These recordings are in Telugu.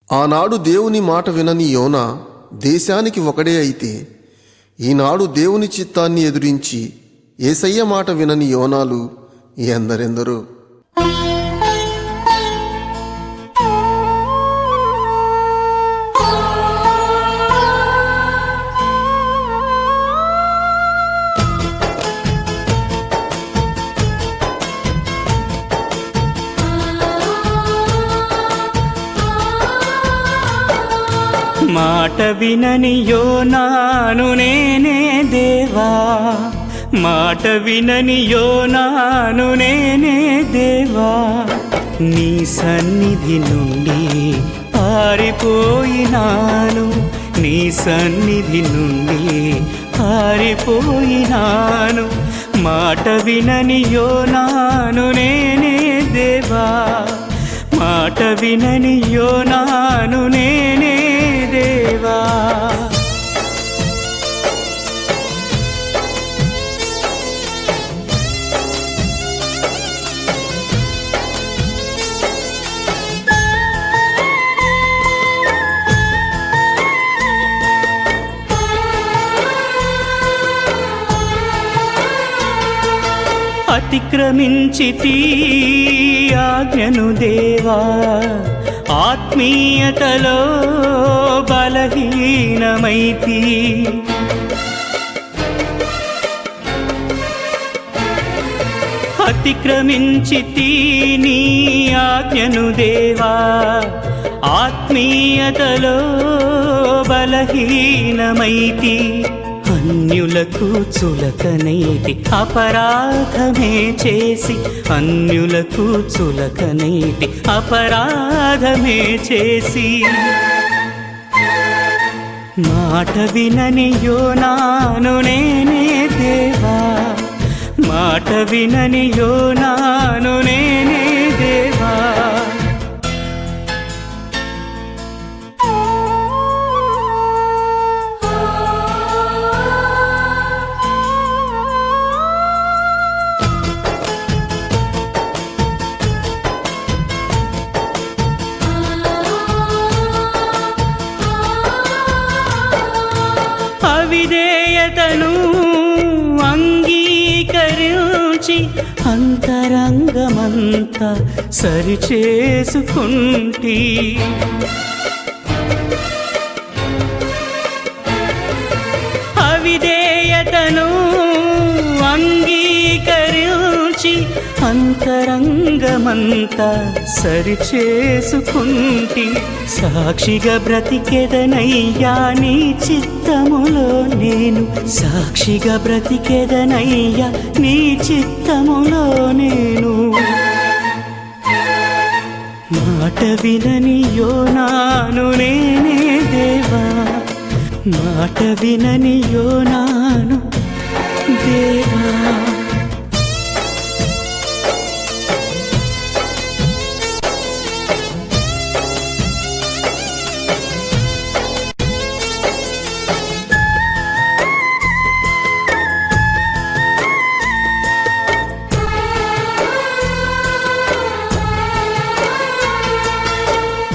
ఆనాడు దేవుని మాట వినని యోనా దేశానికి ఒకడే అయితే, ఈనాడు దేవుని చిత్తాన్ని ఎదురించి యేసయ్య మాట వినని యోనాలు ఎందరెందరో. మాట వినని యోనాను నేనే దేవా, మాట వినని యోనాను నేనే దేవా. నీ సన్నిధి నుండి పారిపోయినాను, నీ సన్నిధి నుండి పారిపోయినాను. మాట వినని యోనాను నేనే దేవా, మాట వినని యోనాను నేనే దేవా. అతిక్రమించితి ఆజ్ఞను దేవా, ఆత్మీయతలో బలహీనమైతి. అతిక్రమించితి నీ ఆజ్ఞను దేవా, ఆత్మీయతలో బలహీనమైతి. అన్యులకు చులకనైతి అపరాధమే చేసి, అన్యులకు చులకనైతి అపరాధమే చేసి. మాట వినని యోనాను నేనే దేవా, మాట వినని యోనాను నేనే దేవా. అవిధేయతను అంగీకరించి అంతరంగమంతా సరిచేసుకుంటి. అవిధేయతను అంగీకరించి అంతరంగమంతా సరిచేసుకుంటి. సాక్షిగా బ్రతికెదనయ్యా నీ చిత్తములో నేను, సాక్షిగా బ్రతికెదనయ్యా నీ చిత్తములో నేను. మాట వినని యోనాను నేనే దేవా, మాట వినని యోనాను దేవా.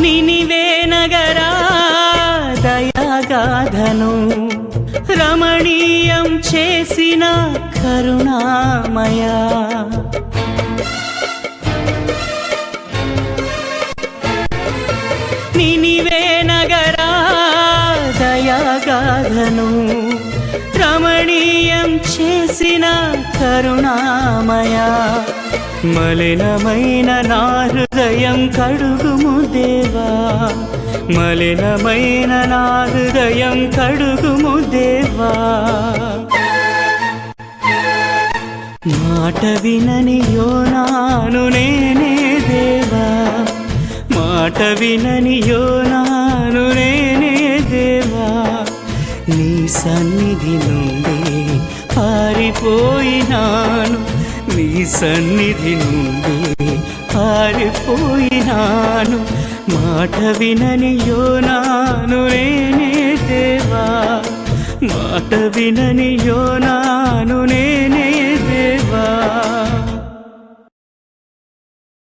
నినివే నగరా దయాగాధను రమణీయం చేసిన కరుణామయా. నినివే నగరా దయాగాధను రమణీయం చేసిన కరుణామయా. మలినమైన నా హృదయం కడుగుము దేవా, మలినమైన నా హృదయం కడుగుము దేవా. మాట వినని యోనాను నేనే దేవా, మాట వినని యోనాను నేనే దేవా. నీ సన్నిధి నుండి పారిపోయినాను, నీ సన్నిధి నుండి పారిపోయినాను. మాట వినని యోనాను నేనే దేవా, మాట వినని యోనాను నేనే దేవా.